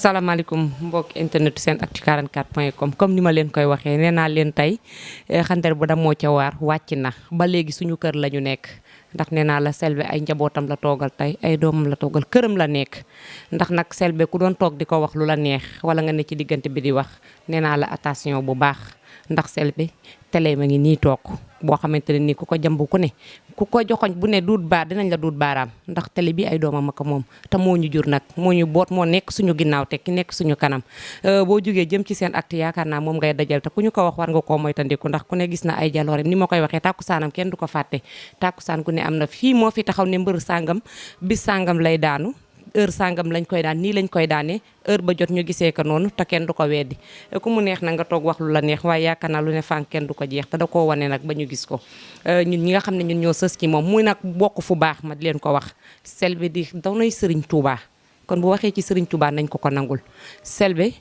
asalaamaaleykum mbokk internet SENactu 44.com comme ni ma leen koy waxee nee naa leen tey xantar bu damoo ca waar wàcc na ba léegi suñu kër la ñu nekk ndax nee naa la Selbé ay njabootam la toogal tey ay doomam la toogal këram la nekk ndax nag Selbé ku doon toog di ko wax lu la neex wala nga ne ci diggante bi di wax nee naa la attention bu baax ndax Selbé télé ma ngi nii toog boo xamante ne nii ku ko jàmb ku ne ku ko joxoñ bu ne duut baar dinañ la duut baaraam ndax télé bi ay doomam ak moom te moo ñu jur nag moo ñu boot moo nekk suñu ginnaaw te ki nekk suñu kanam boo jógee jëm ci SENactu yaakaar naa moom ngay dajal te ku ñu ko wax war nga koo moytandiku ndax ku ne gis na ay jaloore ni ma koy waxee tàkkusaanam kenn du ko fàtte tàkkusaan ku ne am na fii moo fi taxaw ne mbër sàngam bis sàngam lay daanu heure sàngam lañ koy daan nii lañ koy daane heure ba jot ñu gisee ko noonu te kenn du ko weddi ku mu neex na nga toog wax lu la neex waaye yaakaar naa lu ne fànk kenn du ko jeex te da koo wane nag ba ñu gis ko ñun ñi nga xam ne ñun ñoo sës ci moom muy nag bokk fu baax ma di leen ko wax Selbé di doonay Serigne Touba kon bu waxee ci Serigne Touba nañ ko nangul Selbé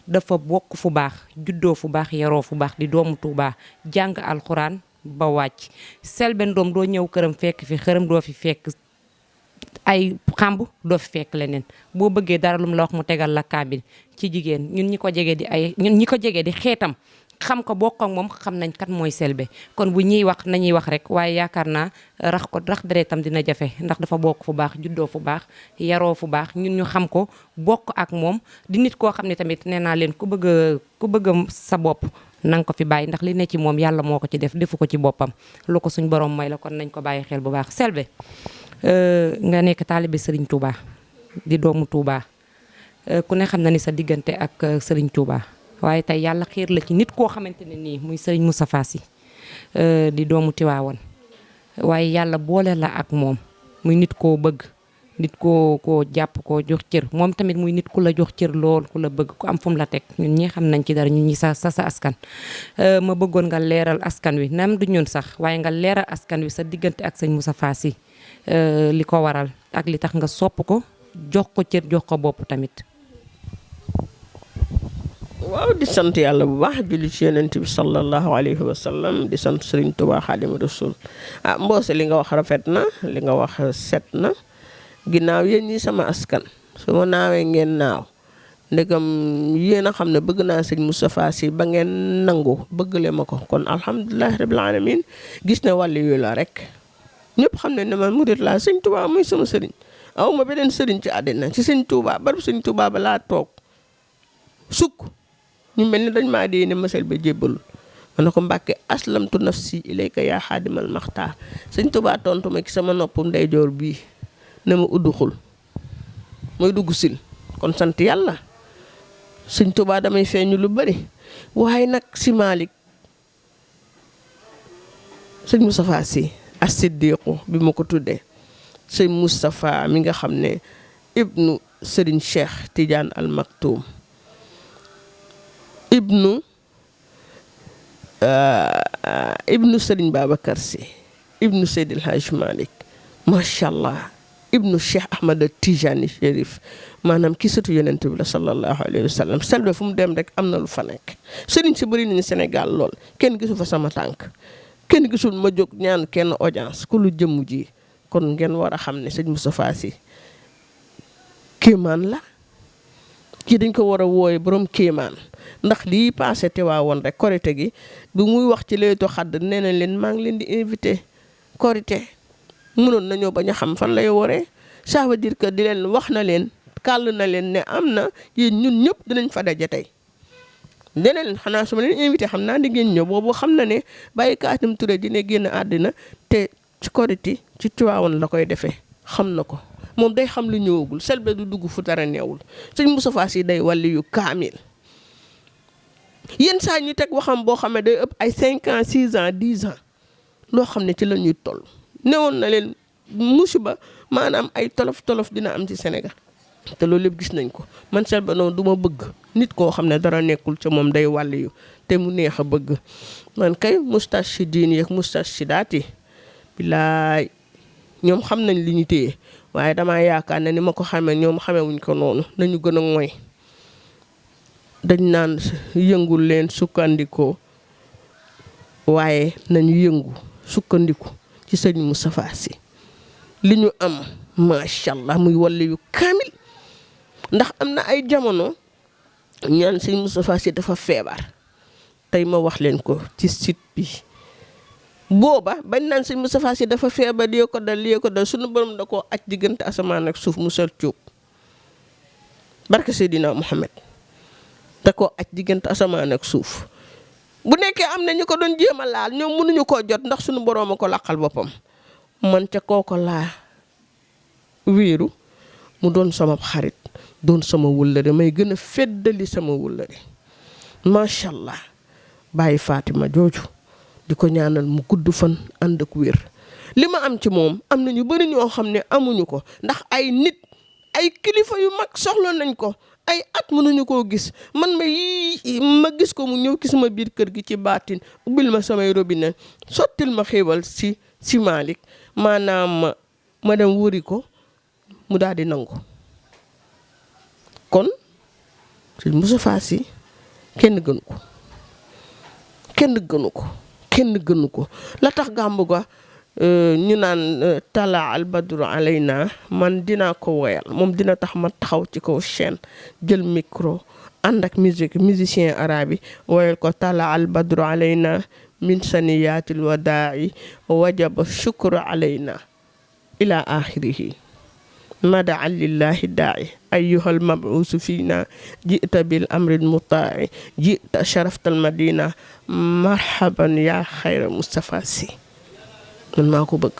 dafa bokk fu baax juddoo fu baax yaroo fu baax di doomu Touba jàng alxuraan ba wàcc Selbé ndoom doo ñëw këram fekk fi xërëm doo fi fekk ay xamb doo fi fekk leneen boo bëggee dara lu mu la wax mu tegal la kaabil ci jigéen ñun ñi ko jege di xeetam xam ko bokk ak moom xam nañ kat mooy Selbé kon bu ñuy wax nañuy wax rek waaye yaakaar naa rax deretam dina jafe ndax dafa bokk fu baax juddoo fu baax yaroo fu baax ñun ñu xam ko bokk ak moom di nit koo xam ne tamit nee naa leen ku bëgg sa bopp nanga ko fi bàyyi ndax li ne ci moom yàlla moo ko ci def defu ko ci boppam lu ko suñ borom may la kon nañ ko bàyyi xel bu baax Selbé nga nekk taalibe Serigne Touba di doomu Touba ku ne xam na ni sa diggante ak Serigne Touba waaye tey yàlla xiir la ci nit koo xamante ne nii muy Serigne Moustapha Sy di doomu Tiwaawan waaye yàlla boole la ak moom muy nit koo bëgg nit koo jàpp koo jox cër moom tamit muy nit ku la jox cër lool ku la bëgg ku am fu mu la teg ñun ñi xam nañ ci dara ñun ñi sa askan ma bëggoon nga leeral askan wi nam du ñun sax waaye nga leeral askan wi sa diggante ak sëñ Moustapha Sy li ko waral ak li tax nga sopp ko jox ko cër jox ko bopp tamit. waaw di sant yàlla bu baax julli ci yonent bi sallallahu alayhi wa sallam di sant Serigne Touba Xaadimu Rasuul mboose li nga wax rafet na li nga wax set na ginnaaw yéen ñi sama askan su ma naawee ngeen naaw ndegam yéen a xam ne bëgg naa sëñ Moustapha Sy ba ngeen nangu bëggale ma ko kon alhamdulilah rabbil alamin gis ne wàllu yu la rek ñëpp xam ne man murit laa sëñ Touba muy sama sëriñ aw ma beneen sëriñ ci àddina ci sëñ Touba barab sëñ Touba ba laa toog sukk ñu mel ni dañ maa dee ne ma Selbé jébbalul ma ne ko Mbàkke aslamtu nafsi ilayka yaa xaadimal maxtaar sëñ Touba tontu ma ci sama noppum ndeyjoor bii ne ma udduxul mooy dugg sil kon sant yàlla sëñ Touba damay feeñu lu bari waaye nag si Malick sëñ Moustapha Sy as-Siddiqu bi ma ko tuddee sëñ Moustapha mi nga xam ne ibnu Serigne Cheikh Tidiane Al Maktoum ibnu Serigne Babacar Sy ibnu Seydil Hadj Malick macha allah ibnu Cheikh Ahmad Tijani Chérif maanaam ki sëtu yonent bi la sallallahu alayhi wa sallam Selbé fu mu dem rek am na lu fa nekk sëriñ si bëri nañu Sénégal lool kenn gisu fa sama tànk kenn gisul ma jóg ñaan kenn audience ku lu jëmm ji kon ngeen war a xam ne sëñ Moustapha Sy kéemaan la kii dañ ko war a wooye borom kéemaan ndax lii passé te waa woon rek korité gi bu muy wax ci Laylatul Qadr nee na leen maa ngi leen di invité korité mënoon nañoo bañ a xam fan lay waree ça veut dire que di leen wax na leen kàll na leen ne am na yéen ñun ñëpp dinañ fa daje tey dene leen xanaa su ma leen invité xam naa di ngeen ñëw boobu xam na ne Baye Kaatim Touré dina génn àddina te ci korité ci Tiwaawan la koy defee xam na ko moom day xam lu ñëwagul Selbé du dugg fu dara neewul sëñ Moustapha Sy day wàlli yu kaamil yenn saa ñu teg waxam boo xam ne day ëpp ay 5 ans 6 ans 10 ans loo xam ne ci la ñuy toll newoon na leen musiba maanaam ay tolof dina am ci Sénégal te loolu lépp gis nañ ko man Selbé noonu du ma bëgg nit koo xam ne dara nekkul ca moom day wàlli yu te mu neex a bëgg man kay moustarchidiin yeeg moustarchidaat yi bilaay ñoom xam nañ li ñu téye waaye damaa yaakaar ne ni ma ko xamee ñoom xamewuñ ko noonu nañu gën a mooy dañ naan yëngul leen sukkandikoo waaye nañu yëngu sukkandiku ci sëñ Moustapha Sy li ñu am macha allah muy wàllu yu kaamil ndax am na ay jamono ñaan sëñ Moustapha Sy dafa feebar tey ma wax leen ko ci site bi booba bañ naan sëñ Moustapha Sy dafa feebar lii ko dal suñu borom da koo aj diggante asamaan ak suuf mu sol cuub barke Seydina Muhammad da koo aj diggante asamaan ak suuf bu nekkee am na ñu ko doon jéem a laal ñoom mënuñu koo jot ndax suñu borom a ko laqal boppam man ca kooko laa wéeru mu doon sama xarit doon sama wëllëre may gën a feddali sama wëllëre macha allah bàyyi Fatima jooju di ko ñaanal mu gudd fan ànd ak wér li ma am ci moom am na ñu bari ñoo xam ne amuñu ko ndax ay nit ay kilifa yu mag soxla nañ ko ay at mënuñu koo gis man ma gis ko mu ñëw ci sama biir kër gi ci baatin ubbil ma samay robinet sottil ma xéewal si Malick maanaam ma dem wëri ko mu daal di nangu kon sëñ Moustapha Sy kenn gënu ko la tax gàmmu ga ñu naan tala al badru alayna man dinaa ko woyal moom dina tax ma taxaw ci kaw chaîne jël micro ànd ak musicien arabe yi woyal ko tala al badru alayna min saniyaatil wadaa'i wajaba shukru alayna ila axirihi madaa lillahi daa'i ayyuhal mabuusu fiina jita bil amril mutaa'i jita sharaftal madina marhaban yaa xayra Moustapha Sy man maa ko bëgg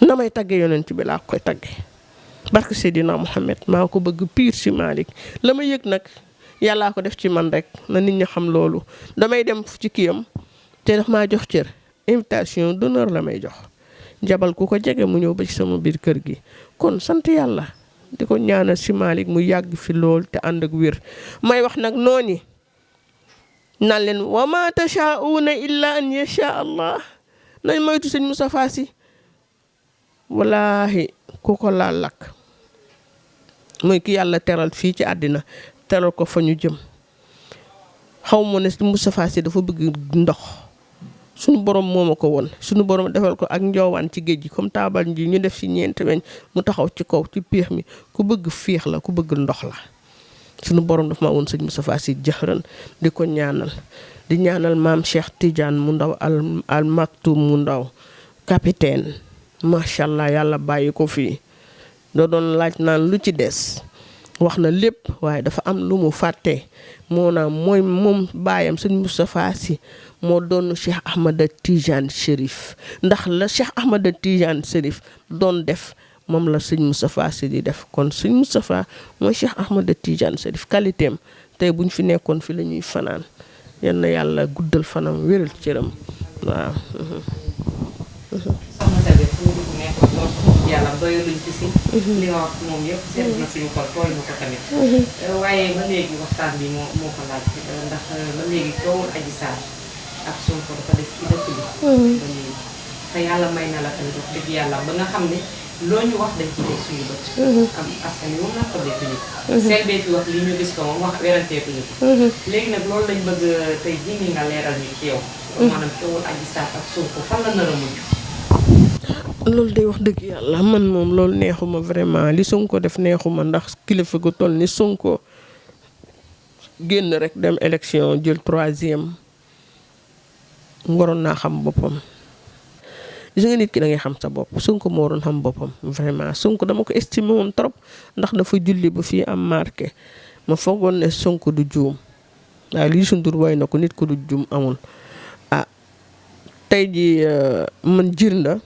na may tagge yonent bi laa koy tagge barke Seydina Muhammad maa ko bëgg pire si Malick la ma yëg nag yàllaa ko def ci man rek na nit ñi xam loolu damay dem ci kiyam te daf maa jox cër invitation d'honneur la may jox jabal ku ko jege mu ñëw ba ci sama biir kër gi kon sant yàlla di ko ñaanal si Malick mu yàgg fi lool te ànd ak wér may wax nag noonu naan leen wa ma tashaa'uuna illa an yasha allah nañ moytu sëñ Moustapha Sy wallaahi ku ko laal lakk mooy ki yàlla teral fii ci àddina teral ko fa ñu jëm xaw ma ne Moustapha Sy dafa bëgg ndox suñu borom moo ma ko woon suñu borom defal ko ak njoowaan ci géej gi comme taabal ji ñu def ci ñeenti weñ mu taxaw ci kaw ci piix mi ku bëgg fiix la ku bëgg ndox la suñu borom daf ma woon sëñ Moustapha Sy jëxëran di ko ñaanal di ñaanal maam Cheikh Tidiane mu ndaw al maktum mu ndaw capitaine macha allah yàlla bàyyi ko fii doo doon laaj naan lu ci des wax na lépp waaye dafa am lu mu fàtte moo naam mooy moom baayam sëñ Moustapha Sy moo doon Cheikh Ahmada Tidiane Chérif ndax la Cheikh Ahmada Tidiane Chérif doon def moom la sëñ Moustapha Sy di def kon sëñ Moustapha mooy Cheikh Ahmada Tidiane Chérif qualité am tey buñ fi nekkoon fi la ñuy fanaan yal na yàlla guddal fanam wéral cëram waaw. soxna Sebe fu mu dugg nekkoon lool yàlla doyaluñ ci si. li nga wax moom yëpp seet na suñu xol tooy na ko tamit. waaye ba léegi waxtaan bi moo ko laaj ndax ba léegi coowul Adji Sarr ak Sonko dafa def ci dëkk bi. ba léegi te yàlla may na la tamit wax dëgg yàlla ba nga xam ne loo ñu wax dañ ci teg suñu bët. am askan wi moom naa ko def ñu. Selbé fi wax lii ñu gis ko moom wax weranteekuñu ko. léegi nag loolu lañ bëgg tey jii nga leeral ñu ci yow. maanaam coowul Adji Sarr ak Sonko fan la nar a mujj. loolu day wax dëgg yàlla man moom loolu neexuma vraiment li Sonko def neexuma ndax kilifa gu toll ni Sonko génn rek dem élection jël 3e waroon naa xam boppam. gis nga nit ki da ngay xam sa bopp Sonko moo waroon xam boppam vraiment Sonko dama ko estimé moom trop ndax dafa julli ba fii am marqué ma foogoon ne Sonko du juum waaye lii sundur way na ko nit ko du juum amul. ah tey ji man jir na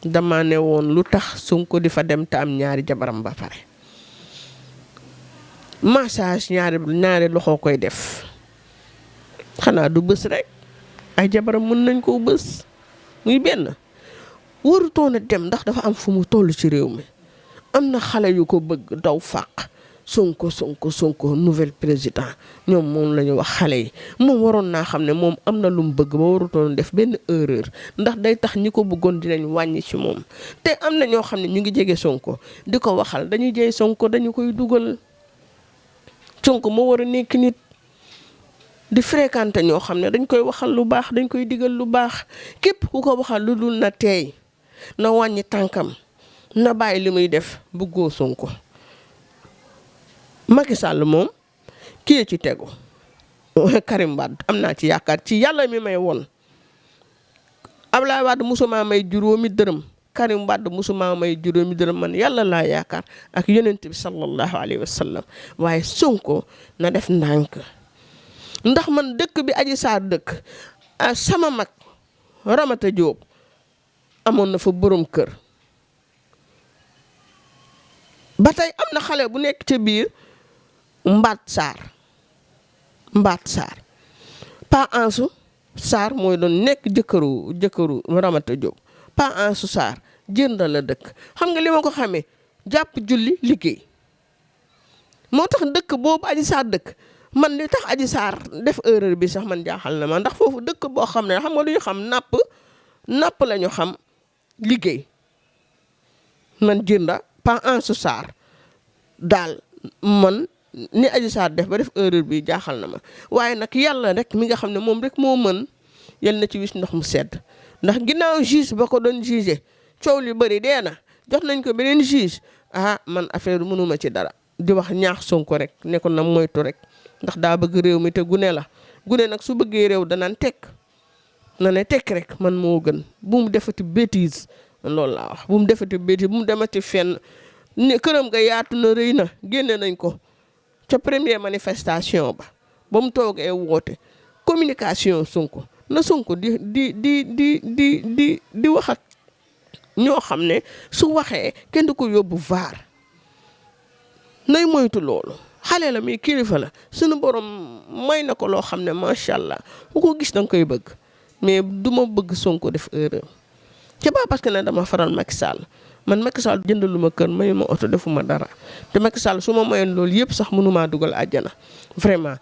dama ne woon lu tax Sonko di fa dem te am ñaari jabaram ba pare massage ñaari loxo koy def xanaa du bës rek ay jabaram mën nañ koo bës muy benn warutoon a dem ndax dafa am fu mu toll ci réew mi am na xale yu ko bëgg daw fàq Sonko nouvel président ñoom moom la ñu wax xale yi moom waroon naa xam ne moom am na lu mu bëgg ba warutoon def benn erreur ndax day tax ñi ko bëggoon dinañ wàññi ci moom te am na ñoo xam ne ñu ngi jege Sonko di ko waxal dañuy jey Sonko dañu koy dugal Sonko moo war a nekk nit di fréquenter ñoo xam ne dañ koy waxal lu baax dañ koy digal lu baax képp ku ko waxal lu dul na teey na wàññi tànkam na bàyyi li muy def bëggoo Sonko Macky Sall moom kii ci tegu Karim Wade am naa ci yaakaar ci yàlla mi may woon Ablaye Wade musuma may juróomi dërëm Karim Wade musuma may juróomi dërëm man yàlla laa yaakaar ak yonent bi sallallahu alayhi wa sallam waaye Sonko na def ndànk ndax man dëkk bi Adji Sarr dëkk sama mag Ramata Diop amoon na fa borom kër ba tey am na xale bu nekk ca biir Mbaat Sarr Pa Ansou Sarr mooy doon nekk jëkkëru Ramata Diop Pa Ansou Sarr jënda la dëkk xam nga li ma ko xamee jàpp julli liggéey moo tax dëkk boobu Adji Sarr dëkk man li tax Adji Sarr def erreur bi sax man jaaxal na ma ndax foofu dëkk boo xam ne xam nga lu ñu xam napp la ñu xam liggéey man jënda Pa Ansou Sarr daal man ni Adji Sarr def ba def erreur bi jaaxal na ma waaye nag yàlla rek mi nga xam ne moom rek moo mën yal na ci wis ndox mu sedd ndax ginnaaw juge ba ko doon jugé coow li bëri dee na jox nañ ko beneen juge man affaire mënuma ci dara di wax ñaax Sonko rek ne ko na moytu rek ndax daa bëgg réew mi te gune la gune nag su bëggee réew danaan tekk na ne tekk rek man moo gën bu mu defati bêtise loolu laa wax bu mu defati bêtise bu mu demati fenn ne këram nga yaatu na rëy na génne nañ ko ca première manifestation ba mu toogee woote communication Sonko na Sonko di wax ak ñoo xam ne su waxee kenn du ko yóbbu vaar nay moytu loolu xale la muy kilifa la sunu borom may na ko loo xam ne macha allah bu ko gis danga koy bëgg mais du ma bëgg Sonko def erreur c'est pas parce que ne dama faral Macky Sall man Macky Sall jëndaluma kër mayu ma oto defuma dara te Macky Sall su ma mayoon loolu yëpp sax mënumaa dugal àjjana vraiment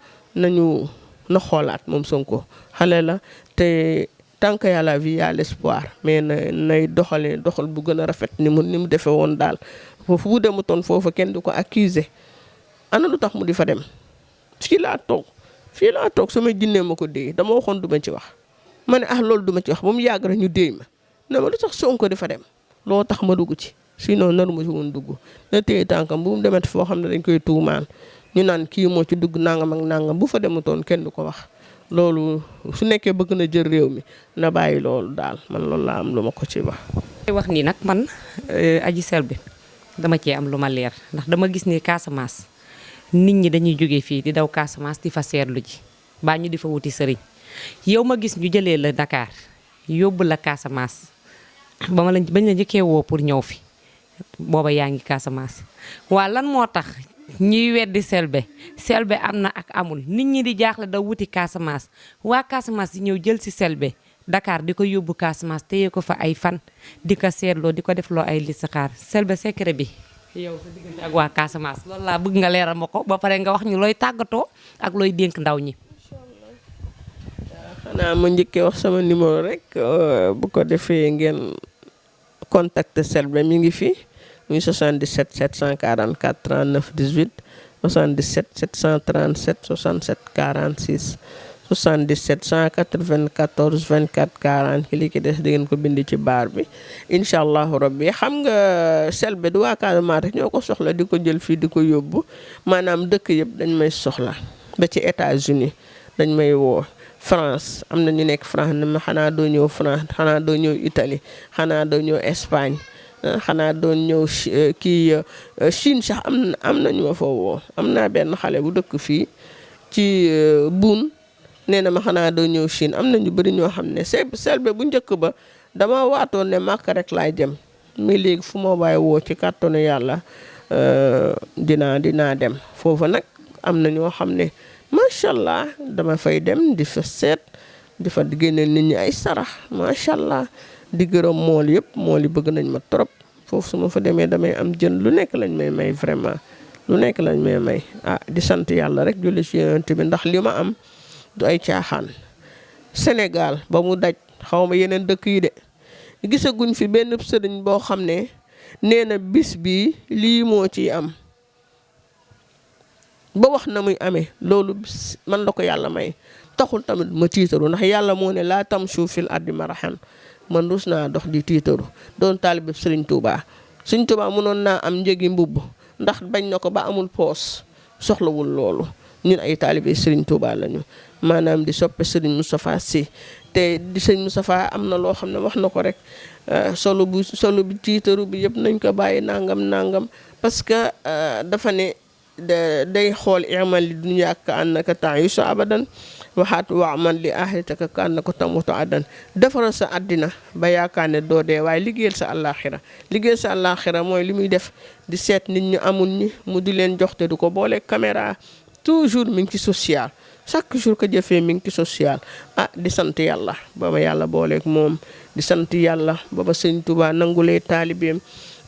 na xoolaat moom Sonko xale la te tant que y a la vie y a l'espoir mais nay doxal bu gën a rafet ni mu defee woon daal foofu bu demutoon foofu kenn du ko accuser ana lu tax mu di fa dem fii laa toog sama jinnee ma ko déy dama waxoon du ma ci wax ma ne loolu du ma ci wax ba mu yàgg rek ñu déy ma ne ma lu tax Sonko di fa dem loo tax ma dugg ci sinon naru ma ci woon dugg na téye tànkam bu mu demati foo xam ne dañ koy tuumaan ñu naan kii moo ci dugg nangam ak nangam bu fa demutoon kenn du ko wax loolu su nekkee bëgg na jël réew mi na bàyyi loolu daal man loolu laa am lu ma ko ci wax nii nag man Adji Sarr bi dama cee am lu ma leer ndax dama gis ni Casamance nit ñi dañuy jóge fii di daw Casamance di fa seetlu ji baa ñu di fa wuti sëriñ yow ma gis ñu jëlee la Dakar yóbbu la Casamance bañ la njëkkee woo pour ñëw fi booba yaa ngi Casamance waa lan moo tax ñuy weddi Selbé am na ak amul nit ñi di jaaxle da wuti Casamance waa Casamance di ñëw jël si Selbé Dakar di ko yóbbu Casamance téye ko fa ay fan di ko seetloo di ko defloo ay listixaar Selbé secret bi yow sa diggante ak waa Casamance loolu laa bëgg nga leeral ma ko ba pare nga wax ñu looy tàggatoo ak looy dénk ndaw ñi. xanaa ma njëkkee wax sama numéro rek bu ko defee ngeen contacter Selbé mi ngi fi muy 77 744 39 18 77 737 67 46 77 194 24 40 li ki des di ngeen ko bind ci baar bi incha allahu rabbi xam nga Selbé du waa Casamance rek ñoo ko soxla di ko jël fii di ko yóbbu maanaam dëkk yëpp dañ may soxla ba ci États-Unis dañ may woo France am na ñu nekk France ne ma xanaa doo ñëw France xanaa doo ñëw Italie xanaa doo ñëw Espagne xanaa doon ñëw Chine sax am na ñu ma fa woo am naa benn xale bu dëkk fii ci buun nee na ma xanaa doo ñëw Chine am na ñu bëri ñoo xam ne Selbé bu njëkk ba dama waatoon ne màkk rek laay dem mais léegi fu ma waay woo ci kàttanu yàlla dinaa dem foofu nag am na ñoo xam ne macha allah dama fay dem di fa seet di fa génne nit ñi ay sarax macha allah. di gërëm mool yëpp mool yi bëgg nañ ma trop foofu su ma fa demee damay am jën lu nekk lañ may vraiment lu nekk lañ may di sant yàlla rek julli ci yonent bi ndax li ma am du ay caaxaan Sénégal ba mu daj xaw ma yeneen dëkk yi de gisaguñ fi benn sëriñ boo xam ne nee na bis bi lii moo ciy am ba wax na muy amee loolu man la ko yàlla may taxul tamit ma tiitaru ndax yàlla moo ne laa tamshu fil ardi marahan man rus naa dox di tiitaru doon taalibe Sëriñ Tuubaa Sëriñ Tuubaa mënoon naa am njëgi mbubb ndax bañ na ko ba amul poos soxlawul loolu ñun ay taalibe Serigne Touba lañu maanaam di soppe Serigne Moustapha Sy te di Serigne Moustapha am na loo xam ne wax na ko rek solo bi tiitaru bi yëpp nañ ko bàyyi nangam parce que dafa ne day xool i'mal li dunyaaka annaka ta'ishu abadan waxaat wa'mal li aaxirataka ka annaka tamutu adan defaral sa àddina ba yaakaar ne doo dee waaye liggéeyal sa àllaaxira mooy li muy def di seet nit ñu amul ñi mu di leen jox te du ko boole caméra toujours mi ngi ci social chaque jour que jëfee mi ngi ci social di sant yàlla ba ma yàlla booleeg moom di sant yàlla ba ma Sëñ Tuubaa nangulee taalibeem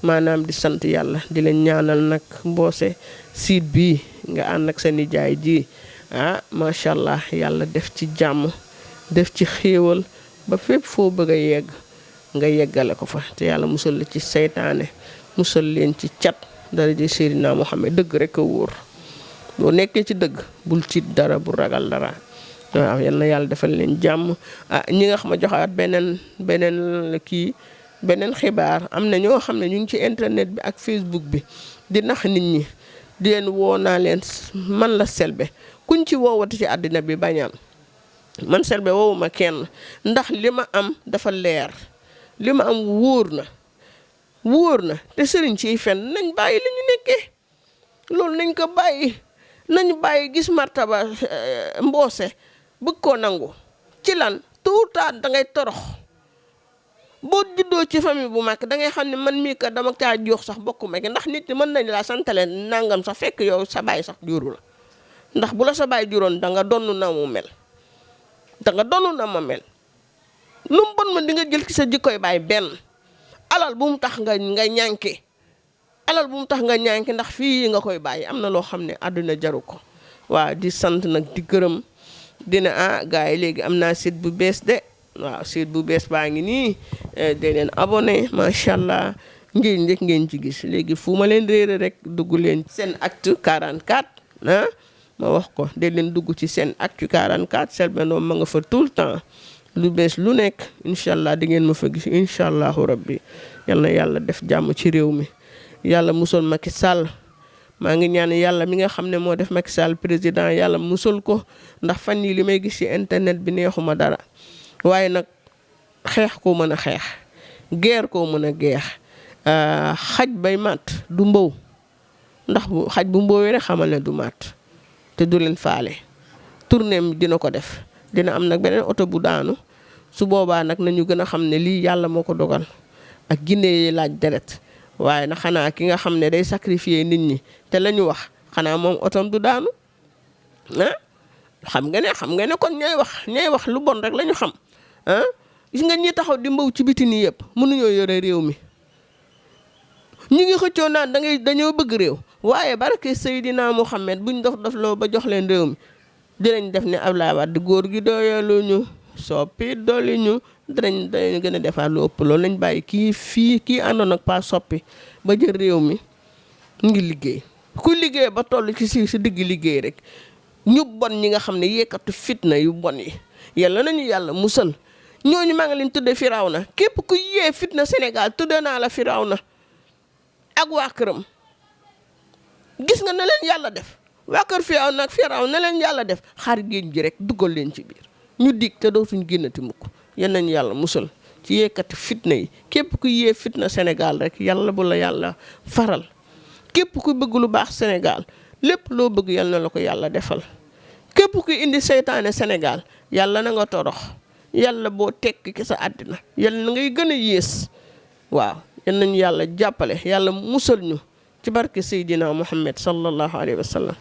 maanaam di sant yàlla di leen ñaanal nag mboose siit bii nga ànd ak sa nijaay ji macha allah yàlla def ci jàmm def ci xéewal ba fépp foo bëgg a yegg nga yeggale ko fa te yàlla musal la ci seytaane musal leen ci cat dara ji Seydina Muhammad dëgg rek a wóor boo nekkee ci dëgg bul ci dara bu ragal dara waaw yal na yàlla defal leen jàmm ñi nga xam ne joxaat beneen xibaar am na ñoo xam ne ñu ngi ci internet bi ak Facebook bi di nax nit ñi di leen woo naa leen man la Selbé kuñ ci woowati ci àddina bi bañal man Selbé woowuma kenn ndax li ma am dafa leer li ma am wóor na te sëriñ ciy fen nañ bàyyi li ñu nekkee loolu nañ ko bàyyi nañu bàyyi gis martaba mboose bëgg koo nangu ci lan tout temps dangay torox boo juddoo ci famille bu mag dangay xam ne man mii kat dama caa jox sax bokku ma ndax nit ñi mën nañ laa santale nangam sax fekk yow sa baay sax juru la ndax bu la sa baay juróon danga donn na mu mel na ma mel lu mu bon ma di nga jël ci sa jikkoy baay benn alal bu mu tax nga ñànki ndax fii nga koy bàyyi am na loo xam ne àdduna jaru ko waaw di sant nag di gërëm dina gars yi léegi am naa site bu bees de waaw site bu bees baa ngi nii de leen abonné macha allah ngeen njëkk ngeen ci gis léegi fu ma leen réere rek dugg leen SENactu 44 ma wax ko de leen dugg ci SENactu 44 Selbé Ndom ma nga fa tout le temps lu bees lu nekk incha allah di ngeen ma fa gis incha allahu rabbi yal na yàlla def jàmm ci réew mi yàlla musal Macky Sall maa ngi ñaan yàlla mi nga xam ne moo def Macky Sall président yàlla musal ko ndax fan yii li may gis ci internet bi neexuma dara waaye nag xeex koo mën a xeex guerre koo mën a geex xaj bay mat du mbow ndax xaj bu mbowee rek xamal ne du mat te du leen faale tournée dina ko def dina am nag beneen oto bu daanu su boobaa nag nañu gën a xam ne lii yàlla moo ko dogal ak ginne yi laaj deret waaye nag xanaa ki nga xam ne day sacrifier nit ñi te la ñu wax xanaa moom otom du daanu xam nga ne kon ñooy wax lu bon rek la ñu xam gis nga ñi taxaw di mbaw ci biti nii yëpp mënuñoo yore réew mi ñu ngi xëccoo naan dañoo bëgg réew waaye barke Seydina Muhammad buñ dof loo ba jox leen réew mi dinañ def ne Abdoulaye Wade góor gi doyalu ñu soppi dolli ñu dañ gën a defaat lu ëpp loolu lañ bàyyi kii àndoon ak pas soppi ba jël réew mi ngi liggéey ku liggéey ba toll ci si digg liggéey rek ñu bon ñi nga xam ne yeekatu fitna yu bon yi yàlla nañu yàlla musal ñooñu maa ngi leen tudde Firawna képp ku yee fitna Sénégal tudde naa la Firawna ak waa këram gis nga na leen yàlla def waa kër Firawna ak Firawna na leen yàlla def xar géej gi rek duggal leen ci biir ñu dig te dootuñ génnati mukk yal nañu yàlla musal ci yeekati fitna yi képp ku yee fitna Sénégal rek yàlla bu la yàlla faral képp ku bëgg lu baax Sénégal lépp loo bëgg yal na la ko yàlla defal képp ku indi seytaane Sénégal yàlla na nga torox yàlla boo tekki ci sa àddina yàlla na ngay gën a yées waaw yal nañu yàlla jàppale yàlla musal ñu ci barke Seydina Muhammad sallallahu alayhi wa sallam